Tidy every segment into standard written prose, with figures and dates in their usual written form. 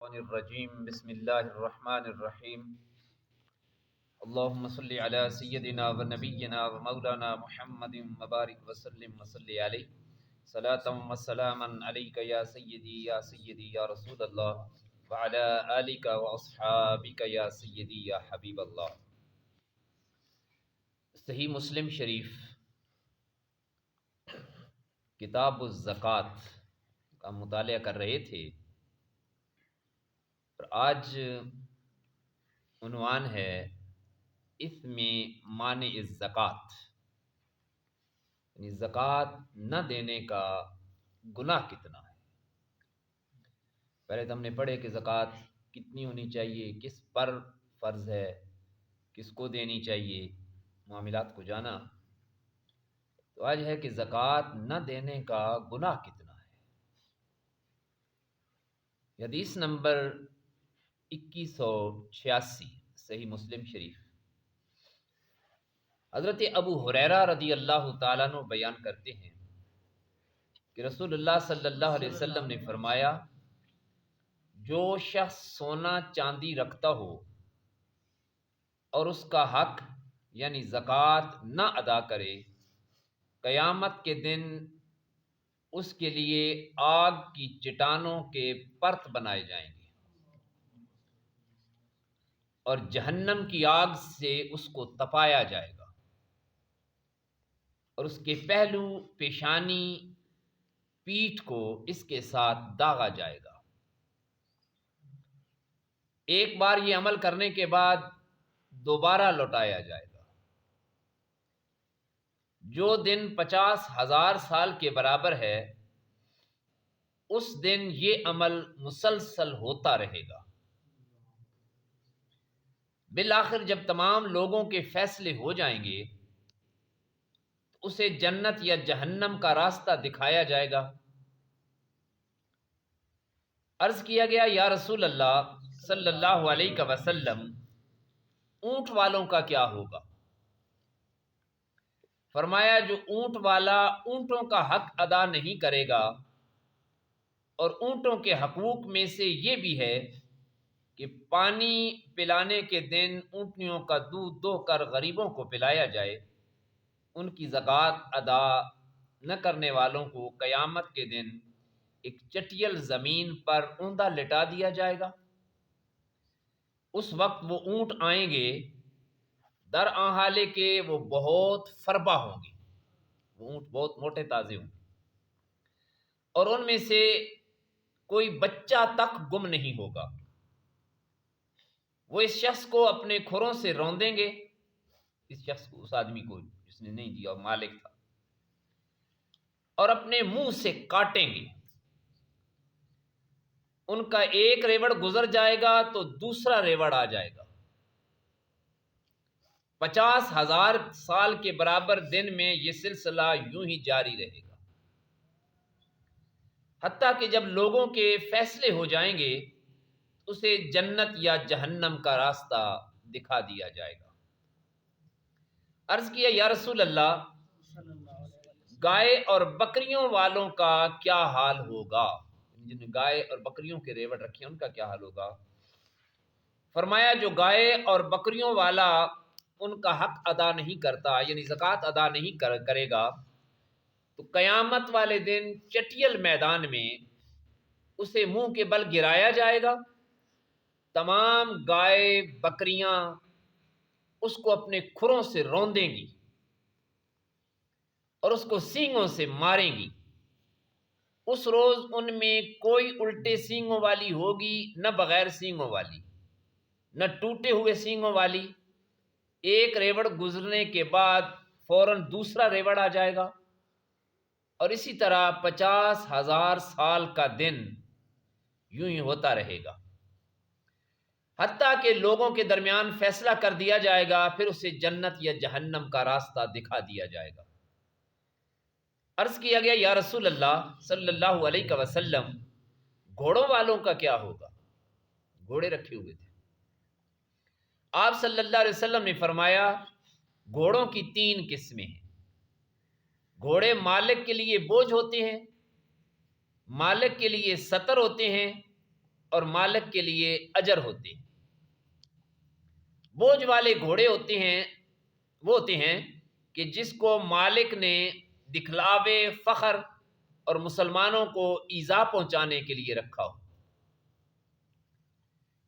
الشیطان الرجیم بسم اللہ الرحمن الرحیم اللہم صلی علی سیدنا و نبینا و مولانا محمد مبارک وسلم وصلی علیہ صلاۃ و سلاما علیک یا سیدی یا رسول اللہ وعلی آلک و اصحابک یا سیدی یا حبیب اللہ۔ صحیح مسلم شریف کتاب الزکوٰۃ کا مطالعہ کر رہے تھے، اور آج عنوان ہے اثم مانع الزکوٰۃ، یعنی زکوٰۃ نہ دینے کا گناہ کتنا ہے۔ پہلے تو ہم نے پڑھے کہ زکوٰۃ کتنی ہونی چاہیے، کس پر فرض ہے، کس کو دینی چاہیے، معاملات کو جانا۔ تو آج ہے کہ زکوٰۃ نہ دینے کا گناہ کتنا ہے۔ حدیث نمبر 2186 صحیح مسلم شریف، حضرت ابو ہریرہ رضی اللہ تعالیٰ عنہ بیان کرتے ہیں کہ رسول اللہ صلی اللہ علیہ وسلم نے فرمایا، جو شخص سونا چاندی رکھتا ہو اور اس کا حق یعنی زکوٰۃ نہ ادا کرے، قیامت کے دن اس کے لیے آگ کی چٹانوں کے پرت بنائے جائیں گے اور جہنم کی آگ سے اس کو تپایا جائے گا، اور اس کے پہلو، پیشانی، پیٹھ کو اس کے ساتھ داغا جائے گا۔ ایک بار یہ عمل کرنے کے بعد دوبارہ لوٹایا جائے گا۔ جو دن 50,000 سال کے برابر ہے، اس دن یہ عمل مسلسل ہوتا رہے گا۔ بالآخر جب تمام لوگوں کے فیصلے ہو جائیں گے تو اسے جنت یا جہنم کا راستہ دکھایا جائے گا۔ عرض کیا گیا، یا رسول اللہ صلی اللہ علیہ وسلم، اونٹ والوں کا کیا ہوگا؟ فرمایا، جو اونٹ والا اونٹوں کا حق ادا نہیں کرے گا، اور اونٹوں کے حقوق میں سے یہ بھی ہے کہ پانی پلانے کے دن اونٹنیوں کا دودھ دو کر غریبوں کو پلایا جائے، ان کی زکوٰۃ ادا نہ کرنے والوں کو قیامت کے دن ایک چٹیل زمین پر اوندا لٹا دیا جائے گا۔ اس وقت وہ اونٹ آئیں گے، در حالے کہ وہ بہت فربا ہوں گے، وہ اونٹ بہت موٹے تازے ہوں گے، اور ان میں سے کوئی بچہ تک گم نہیں ہوگا۔ وہ اس شخص کو اپنے کھروں سے روندیں گے، اس شخص کو، اس آدمی کو جس نے نہیں دیا، مالک تھا، اور اپنے منہ سے کاٹیں گے۔ ان کا ایک ریوڑ گزر جائے گا تو دوسرا ریوڑ آ جائے گا۔ 50,000 سال کے برابر دن میں یہ سلسلہ یوں ہی جاری رہے گا، حتیٰ کہ جب لوگوں کے فیصلے ہو جائیں گے اسے جنت یا جہنم کا راستہ دکھا دیا جائے گا۔ عرض کیا، یا رسول اللہ، گائے اور بکریوں والوں کا کیا حال ہوگا؟ جن نے گائے اور بکریوں کے ریوڑ رکھے ان کا کیا حال ہوگا؟ فرمایا، جو گائے اور بکریوں والا ان کا حق ادا نہیں کرتا، یعنی زکوٰۃ ادا نہیں کرے گا، تو قیامت والے دن چٹیل میدان میں اسے منہ کے بل گرایا جائے گا۔ تمام گائے بکریاں اس کو اپنے کھروں سے روندیں گی اور اس کو سینگوں سے ماریں گی۔ اس روز ان میں کوئی الٹے سینگوں والی ہوگی، نہ بغیر سینگوں والی، نہ ٹوٹے ہوئے سینگوں والی۔ ایک ریوڑ گزرنے کے بعد فوراً دوسرا ریوڑ آ جائے گا، اور اسی طرح 50,000 سال کا دن یوں ہی ہوتا رہے گا، حتیٰ کہ لوگوں کے درمیان فیصلہ کر دیا جائے گا، پھر اسے جنت یا جہنم کا راستہ دکھا دیا جائے گا۔ عرض کیا گیا، یا رسول اللہ صلی اللہ علیہ وسلم، گھوڑوں والوں کا کیا ہوگا؟ گھوڑے رکھے ہوئے تھے۔ آپ صلی اللہ علیہ وسلم نے فرمایا، گھوڑوں کی 3 قسمیں ہیں۔ گھوڑے مالک کے لیے بوجھ ہوتے ہیں، مالک کے لیے سطر ہوتے ہیں، اور مالک کے لیے اجر ہوتے ہیں۔ بوجھ والے گھوڑے ہوتے ہیں وہ ہوتے ہیں کہ جس کو مالک نے دکھلاوے، فخر اور مسلمانوں کو ایذا پہنچانے کے لیے رکھا ہو۔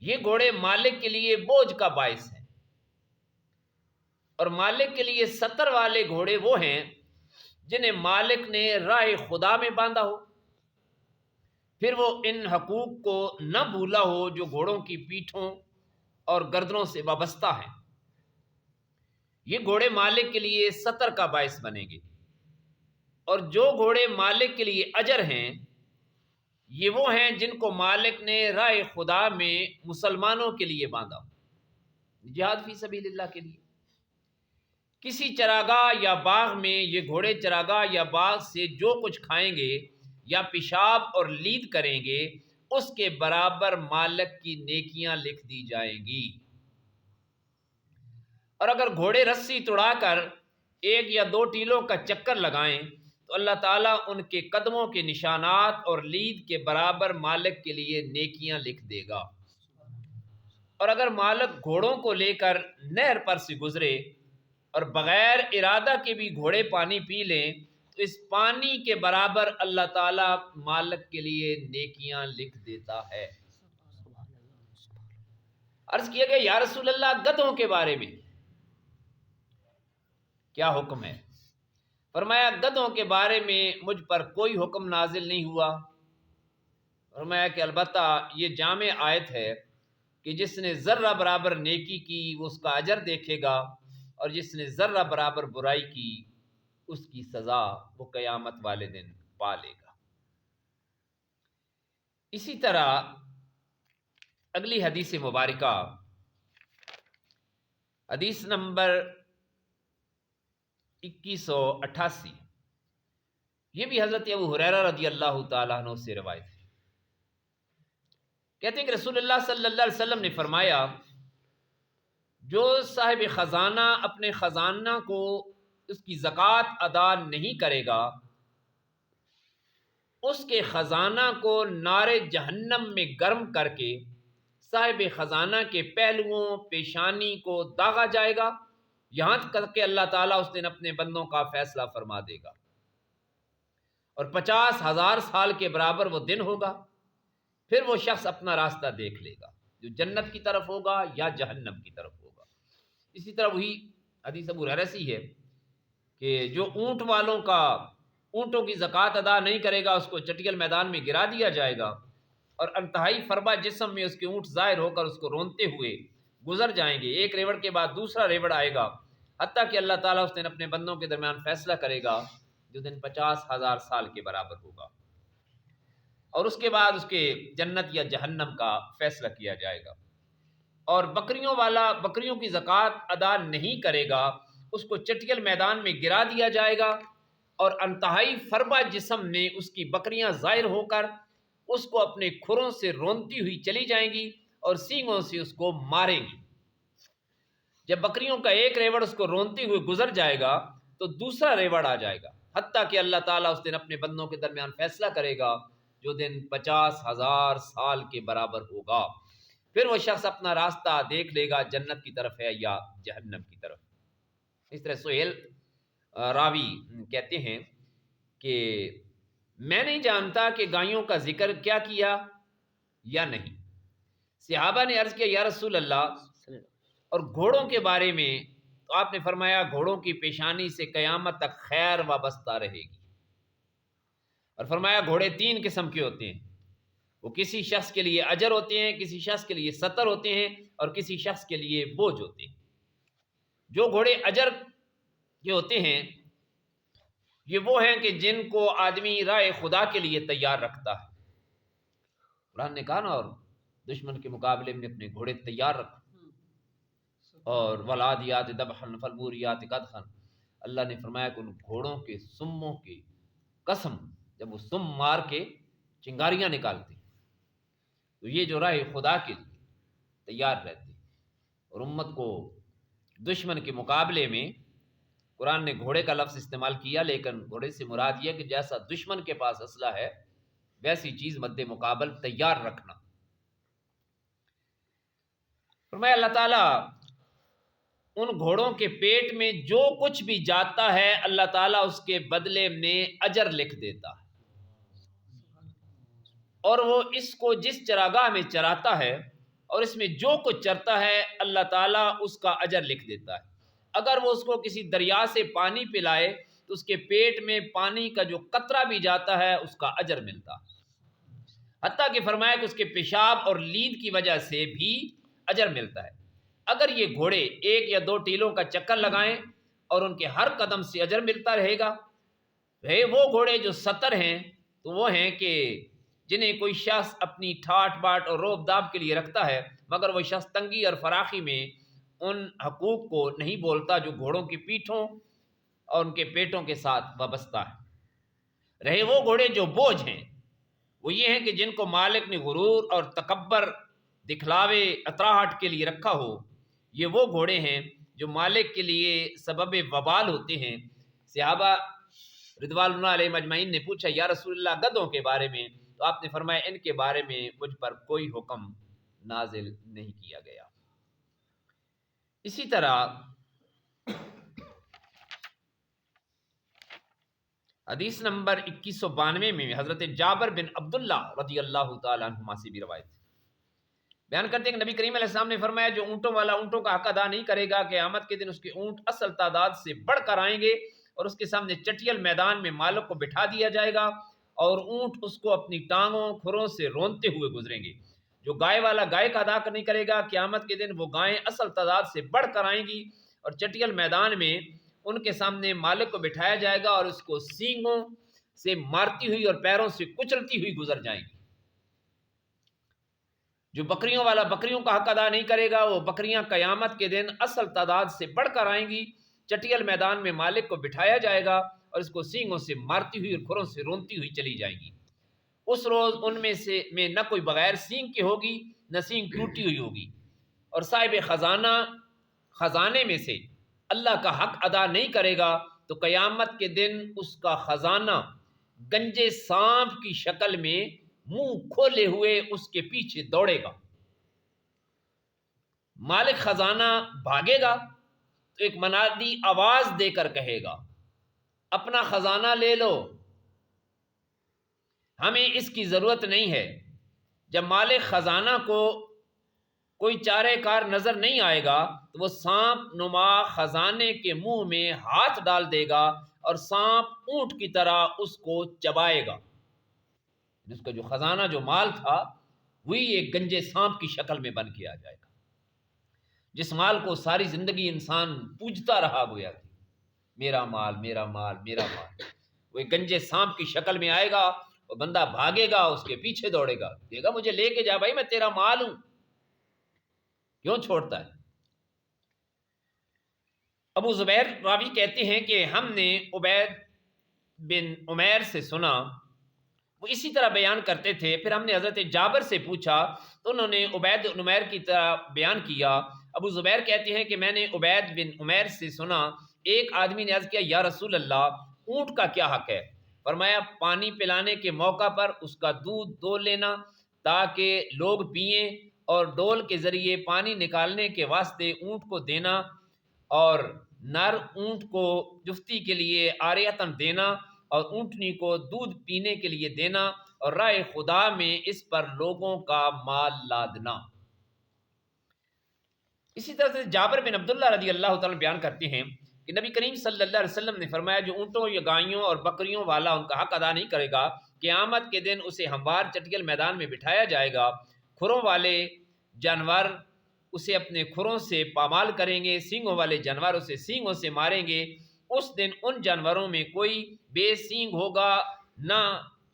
یہ گھوڑے مالک کے لیے بوجھ کا باعث ہیں، اور مالک کے لیے سطر والے گھوڑے وہ ہیں جنہیں مالک نے راہ خدا میں باندھا ہو، پھر وہ ان حقوق کو نہ بھولا ہو جو گھوڑوں کی پیٹھوں اور گردنوں سے وابستہ ہیں۔ یہ گھوڑے مالک کے لیے سطر کا باعث بنیں گے، اور جو گھوڑے مالک کے لیے اجر ہیں یہ وہ ہیں جن کو مالک نے راہ خدا میں مسلمانوں کے لیے باندھا، جہاد فی سبیل اللہ کے لیے۔ کسی چراگاہ یا باغ میں یہ گھوڑے چراگاہ یا باغ سے جو کچھ کھائیں گے یا پیشاب اور لید کریں گے اس کے برابر مالک کی نیکیاں لکھ دی جائیں گی۔ اور اگر گھوڑے رسی توڑا کر 1 یا 2 ٹیلوں کا چکر لگائیں تو اللہ تعالیٰ ان کے قدموں کے نشانات اور لید کے برابر مالک کے لیے نیکیاں لکھ دے گا۔ اور اگر مالک گھوڑوں کو لے کر نہر پر سے گزرے اور بغیر ارادہ کے بھی گھوڑے پانی پی لیں تو اس پانی کے برابر اللہ تعالیٰ مالک کے لیے نیکیاں لکھ دیتا ہے۔ عرض کیا گیا یا رسول اللہ گدھوں کے بارے میں کیا حکم ہے؟ فرمایا گدھوں کے بارے میں مجھ پر کوئی حکم نازل نہیں ہوا۔ فرمایا کہ البتہ یہ جامع آیت ہے کہ جس نے ذرہ برابر نیکی کی وہ اس کا اجر دیکھے گا، اور جس نے ذرہ برابر برائی کی اس کی سزا وہ قیامت والے دن پا لے گا۔ اسی طرح اگلی حدیث مبارکہ، حدیث نمبر 2188، یہ بھی حضرت ابو ہریرہ رضی اللہ تعالیٰ عنہ سے روایت ہے۔ کہتے ہیں کہ رسول اللہ صلی اللہ علیہ وسلم نے فرمایا جو صاحب خزانہ اپنے خزانہ کو اس کی زکوٰۃ ادا نہیں کرے گا اس کے خزانہ کو نار جہنم میں گرم کر کے صاحب خزانہ کے پہلوؤں پیشانی کو داغا جائے گا، یہاں تک کہ اللہ تعالیٰ اس دن اپنے بندوں کا فیصلہ فرما دے گا، اور 50,000 سال کے برابر وہ دن ہوگا۔ پھر وہ شخص اپنا راستہ دیکھ لے گا، جو جنت کی طرف ہوگا یا جہنم کی طرف ہوگا۔ اسی طرح وہی حدیث ابو ہریرہ سے ہے کہ جو اونٹوں کی زکوٰۃ ادا نہیں کرے گا اس کو چٹیل میدان میں گرا دیا جائے گا، اور انتہائی فربا جسم میں اس کے اونٹ ظاہر ہو کر اس کو رونتے ہوئے گزر جائیں گے، ایک ریوڑ کے بعد دوسرا ریوڑ آئے گا، حتیٰ کہ اللہ تعالیٰ اس دن اپنے بندوں کے درمیان فیصلہ کرے گا جو دن 50,000 سال کے برابر ہوگا، اور اس کے بعد اس کے جنت یا جہنم کا فیصلہ کیا جائے گا۔ اور بکریوں کی زکوٰۃ ادا نہیں کرے گا اس کو چٹیل میدان میں گرا دیا جائے گا، اور انتہائی فربا جسم میں اس کی بکریاں ظاہر ہو کر اس کو اپنے کھروں سے رونتی ہوئی چلی جائیں گی اور سینگوں سے اس کو ماریں گی۔ جب بکریوں کا ایک ریوڑ اس کو رونتے ہوئے گزر جائے گا تو دوسرا ریوڑ آ جائے گا، حتیٰ کہ اللہ تعالیٰ اس دن اپنے بندوں کے درمیان فیصلہ کرے گا جو دن 50,000 سال کے برابر ہوگا۔ پھر وہ شخص اپنا راستہ دیکھ لے گا، جنت کی طرف ہے یا جہنم کی طرف۔ اس طرح سہیل راوی کہتے ہیں کہ میں نہیں جانتا کہ گائیوں کا ذکر کیا کیا یا نہیں۔ صحابہ نے عرض کیا یا رسول اللہ، اور گھوڑوں کے بارے میں تو آپ نے فرمایا گھوڑوں کی پیشانی سے قیامت تک خیر وابستہ رہے گی، اور فرمایا گھوڑے 3 قسم کے ہوتے ہیں، وہ کسی شخص کے لیے اجر ہوتے ہیں، کسی شخص کے لیے سطر ہوتے ہیں، اور کسی شخص کے لیے بوجھ ہوتے ہیں۔ جو گھوڑے اجر کے ہوتے ہیں یہ وہ ہیں کہ جن کو آدمی راہ خدا کے لیے تیار رکھتا ہے۔ قرآن نے کہا نا، اور دشمن کے مقابلے میں اپنے گھوڑے تیار رکھو، اور والعادیات ضبحا فالموریات قدحا، اللہ نے فرمایا کہ ان گھوڑوں کے سموں کی قسم، جب وہ سم مار کے چنگاریاں نکالتے تو یہ جو راہ خدا کے لیے تیار رہتے، اور امت کو دشمن کے مقابلے میں قرآن نے گھوڑے کا لفظ استعمال کیا، لیکن گھوڑے سے مراد یہ کہ جیسا دشمن کے پاس اسلحہ ہے ویسی چیز مد مقابل تیار رکھنا، فرمایا اللہ تعالیٰ ان گھوڑوں کے پیٹ میں جو کچھ بھی جاتا ہے اللہ تعالیٰ اس کے بدلے میں اجر لکھ دیتا ہے، اور وہ اس کو جس چراگاہ میں چراتا ہے اور اس میں جو کچھ چرتا ہے اللہ تعالیٰ اس کا اجر لکھ دیتا ہے۔ اگر وہ اس کو کسی دریا سے پانی پلائے تو اس کے پیٹ میں پانی کا جو قطرہ بھی جاتا ہے اس کا اجر ملتا ہے، حتیٰ کہ فرمایا کہ اس کے پیشاب اور لید کی وجہ سے بھی اجر ملتا ہے۔ اگر یہ گھوڑے 1 یا 2 ٹیلوں کا چکر لگائیں اور ان کے ہر قدم سے اجر ملتا رہے گا، وہ گھوڑے جو 70 ہیں تو وہ ہیں کہ جنہیں کوئی شخص اپنی ٹھاٹ باٹ اور روب داب کے لیے رکھتا ہے، مگر وہ شخص تنگی اور فراخی میں ان حقوق کو نہیں بولتا جو گھوڑوں کی پیٹھوں اور ان کے پیٹوں کے ساتھ وابستہ ہے۔ رہے وہ گھوڑے جو بوجھ ہیں، وہ یہ ہیں کہ جن کو مالک نے غرور اور تکبر، دکھلاوے، اطراہٹ کے لیے رکھا ہو۔ یہ وہ گھوڑے ہیں جو مالک کے لیے سبب وبال ہوتے ہیں۔ صحابہ رضوان اللہ علیہ مجمعین نے پوچھا یا رسول اللہ گدھوں کے بارے میں، تو آپ نے فرمایا ان کے بارے میں مجھ پر کوئی حکم نازل نہیں کیا گیا۔ اسی طرح حدیث نمبر 2192 میں حضرت جابر بن عبداللہ رضی اللہ تعالیٰ عنہما سے بھی روایت بیان کرتے ہیں کہ نبی کریم علیہ السلام نے فرمایا جو اونٹوں والا اونٹوں کا حق ادا نہیں کرے گا قیامت کے دن اس کے اونٹ اصل تعداد سے بڑھ کر آئیں گے اور اس کے سامنے چٹیل میدان میں مالک کو بٹھا دیا جائے گا اور اونٹ اس کو اپنی ٹانگوں کھروں سے رونتے ہوئے گزریں گے۔ جو گائے والا گائے کا ادا نہیں کرے گا قیامت کے دن وہ گائیں اصل تعداد سے بڑھ کر آئیں گی اور چٹیل میدان میں ان کے سامنے مالک کو بٹھایا جائے گا اور اس کو سینگوں سے مارتی ہوئی اور پیروں سے کچلتی ہوئی گزر جائیں گی۔ جو بکریوں والا بکریوں کا حق ادا نہیں کرے گا وہ بکریاں قیامت کے دن اصل تعداد سے بڑھ کر آئیں گی، چٹیل میدان میں مالک کو بٹھایا جائے گا اور اس کو سینگوں سے مارتی ہوئی اور کھروں سے رونتی ہوئی چلی جائیں گی۔ اس روز ان میں نہ کوئی بغیر سینگ کی ہوگی نہ سینگ ٹوٹی ہوئی ہوگی، اور صاحب خزانہ خزانے میں سے اللہ کا حق ادا نہیں کرے گا تو قیامت کے دن اس کا خزانہ گنجے سانپ کی شکل میں منہ کھولے ہوئے اس کے پیچھے دوڑے گا۔ مالک خزانہ بھاگے گا تو ایک منادی آواز دے کر کہے گا اپنا خزانہ لے لو، ہمیں اس کی ضرورت نہیں ہے۔ جب مالک خزانہ کو کوئی چارہ کار نظر نہیں آئے گا تو وہ سانپ نما خزانے کے منہ میں ہاتھ ڈال دے گا اور سانپ اونٹ کی طرح اس کو چبائے گا۔ جس کا جو خزانہ جو مال تھا وہی ایک گنجے سانپ کی شکل میں بن کے آ جائے گا۔ جس مال کو ساری زندگی انسان پوجتا رہا گویا کہ میرا مال میرا مال میرا مال، وہ ایک گنجے سانپ کی شکل میں آئے گا اور بندہ بھاگے گا اس کے پیچھے دوڑے گا، کہے گا مجھے لے کے جا بھائی، میں تیرا مال ہوں، کیوں چھوڑتا ہے؟ ابو زبیر راوی کہتے ہیں کہ ہم نے عبید بن عمیر سے سنا، وہ اسی طرح بیان کرتے تھے، پھر ہم نے حضرت جابر سے پوچھا تو انہوں نے عبید بن عمیر کی طرح بیان کیا۔ ابو زبیر کہتے ہیں کہ میں نے عبید بن عمیر سے سنا، ایک آدمی نے عرض کیا یا رسول اللہ اونٹ کا کیا حق ہے؟ فرمایا پانی پلانے کے موقع پر اس کا دودھ دول لینا تاکہ لوگ پئیں، اور ڈول کے ذریعے پانی نکالنے کے واسطے اونٹ کو دینا، اور نر اونٹ کو جفتی کے لیے عاریتاً دینا اور اونٹنی کو دودھ پینے کے لیے دینا، اور راہ خدا میں اس پر لوگوں کا مال لادنا۔ اسی طرح سے جابر بن عبداللہ رضی اللہ تعالیٰ بیان کرتے ہیں کہ نبی کریم صلی اللہ علیہ وسلم نے فرمایا جو اونٹوں یا گائیوں اور بکریوں والا ان کا حق ادا نہیں کرے گا قیامت کے دن اسے ہموار چٹیل میدان میں بٹھایا جائے گا، کھروں والے جانور اسے اپنے کھروں سے پامال کریں گے، سینگوں والے جانور اسے سینگوں سے ماریں گے۔ اس دن ان جانوروں میں کوئی بے سینگ ہوگا نہ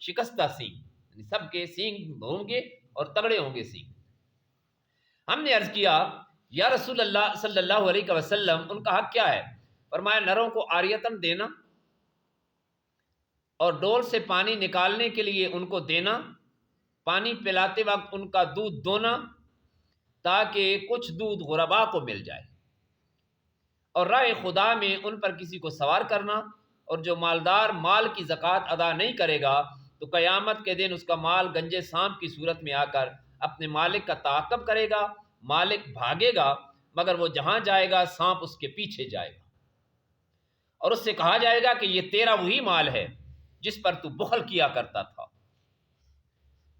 شکستہ سینگ، یعنی سب کے سینگ ہوں گے اور تگڑے ہوں گے سینگ۔ ہم نے عرض کیا یا رسول اللہ صلی اللہ علیہ وسلم ان کا حق کیا ہے؟ فرمایا نروں کو عاریتاً دینا اور ڈول سے پانی نکالنے کے لیے ان کو دینا، پانی پلاتے وقت ان کا دودھ دونا تاکہ کچھ دودھ غربا کو مل جائے، اور راہ خدا میں ان پر کسی کو سوار کرنا، اور جو مالدار مال کی زکوٰۃ ادا نہیں کرے گا تو قیامت کے دن اس کا مال گنجے سانپ کی صورت میں آ کر اپنے مالک کا تعاقب کرے گا، مالک بھاگے گا مگر وہ جہاں جائے گا سانپ اس کے پیچھے جائے گا، اور اس سے کہا جائے گا کہ یہ تیرا وہی مال ہے جس پر تو بخل کیا کرتا تھا۔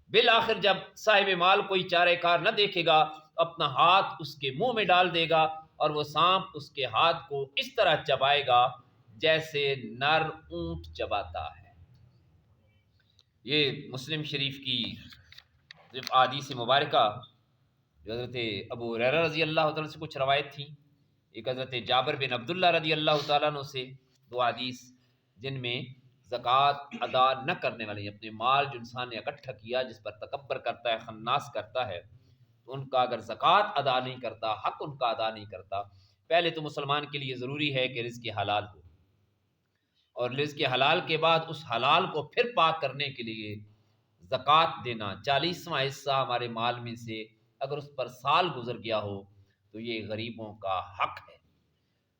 بالآخر جب صاحب مال کوئی چارہ کار نہ دیکھے گا اپنا ہاتھ اس کے منہ میں ڈال دے گا اور وہ سانپ اس کے ہاتھ کو اس طرح چبائے گا جیسے نر اونٹ چباتا ہے۔ یہ مسلم شریف کی احادیث مبارکہ جو حضرت ابو ہریرہ رضی اللہ تعالیٰ سے کچھ روایت تھی، ایک حضرت جابر بن عبداللہ رضی اللہ تعالیٰ عنہ سے دو حدیث جن میں زکوٰۃ ادا نہ کرنے والے، اپنے مال جو انسان نے اکٹھا کیا جس پر تکبر کرتا ہے، خناس کرتا ہے، تو ان کا اگر زکوٰۃ ادا نہیں کرتا، حق ان کا ادا نہیں کرتا، پہلے تو مسلمان کے لیے ضروری ہے کہ رزق حلال ہو، اور رزق حلال کے بعد اس حلال کو پھر پاک کرنے کے لیے زکوٰۃ دینا، 40واں حصہ ہمارے مال میں سے اگر اس پر سال گزر گیا ہو تو یہ غریبوں کا حق ہے،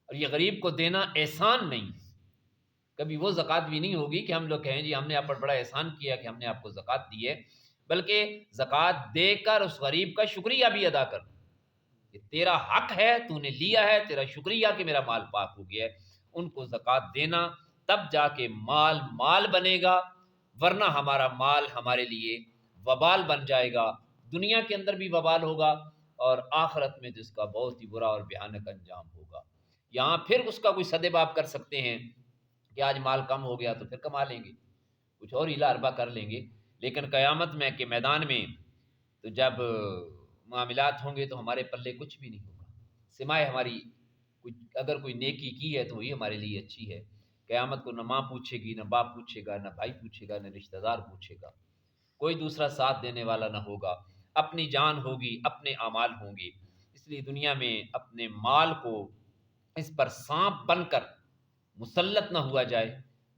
اور یہ غریب کو دینا احسان نہیں ہے۔ کبھی وہ زکوٰۃ بھی نہیں ہوگی کہ ہم لوگ کہیں جی ہم نے آپ پر بڑا احسان کیا کہ ہم نے آپ کو زکوٰۃ دی ہے، بلکہ زکوٰۃ دے کر اس غریب کا شکریہ بھی ادا کر، کہ تیرا حق ہے، تو نے لیا ہے، تیرا شکریہ کہ میرا مال پاک ہو گیا ہے۔ ان کو زکوٰۃ دینا، تب جا کے مال مال بنے گا، ورنہ ہمارا مال ہمارے لیے وبال بن جائے گا، دنیا کے اندر بھی وبال ہوگا اور آخرت میں جس کا بہت ہی برا اور بھیانک انجام ہوگا۔ یہاں پھر اس کا کوئی سدباب آپ کر سکتے ہیں کہ آج مال کم ہو گیا تو پھر کما لیں گے، کچھ اور ہیلا اربا کر لیں گے، لیکن قیامت میں کہ میدان میں تو جب معاملات ہوں گے تو ہمارے پلے کچھ بھی نہیں ہوگا، سمائے ہماری اگر کوئی نیکی کی ہے تو وہی ہمارے لیے اچھی ہے۔ قیامت کو نہ ماں پوچھے گی، نہ باپ پوچھے گا، نہ بھائی پوچھے گا، نہ رشتہ دار پوچھے گا، کوئی دوسرا ساتھ دینے والا نہ ہوگا، اپنی جان ہوگی، اپنے اعمال ہوں گے۔ اس لیے دنیا میں اپنے مال کو اس پر سانپ بن کر مسلط نہ ہوا جائے،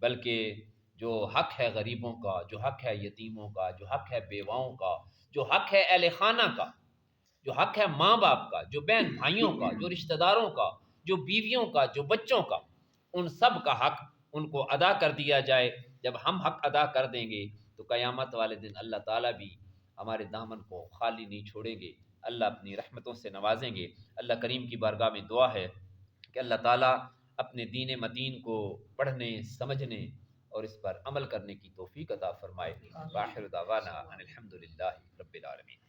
بلکہ جو حق ہے غریبوں کا، جو حق ہے یتیموں کا، جو حق ہے بیواؤں کا، جو حق ہے اہل خانہ کا، جو حق ہے ماں باپ کا، جو بہن بھائیوں کا، جو رشتہ داروں کا، جو بیویوں کا، جو بچوں کا، ان سب کا حق ان کو ادا کر دیا جائے۔ جب ہم حق ادا کر دیں گے تو قیامت والے دن اللہ تعالیٰ بھی ہمارے دامن کو خالی نہیں چھوڑیں گے، اللہ اپنی رحمتوں سے نوازیں گے۔ اللہ کریم کی بارگاہ میں دعا ہے کہ اللہ تعالیٰ اپنے دین متین کو پڑھنے، سمجھنے اور اس پر عمل کرنے کی توفیق عطا فرمائے۔ وآخر دعوانا ان الحمد للہ رب العالمین۔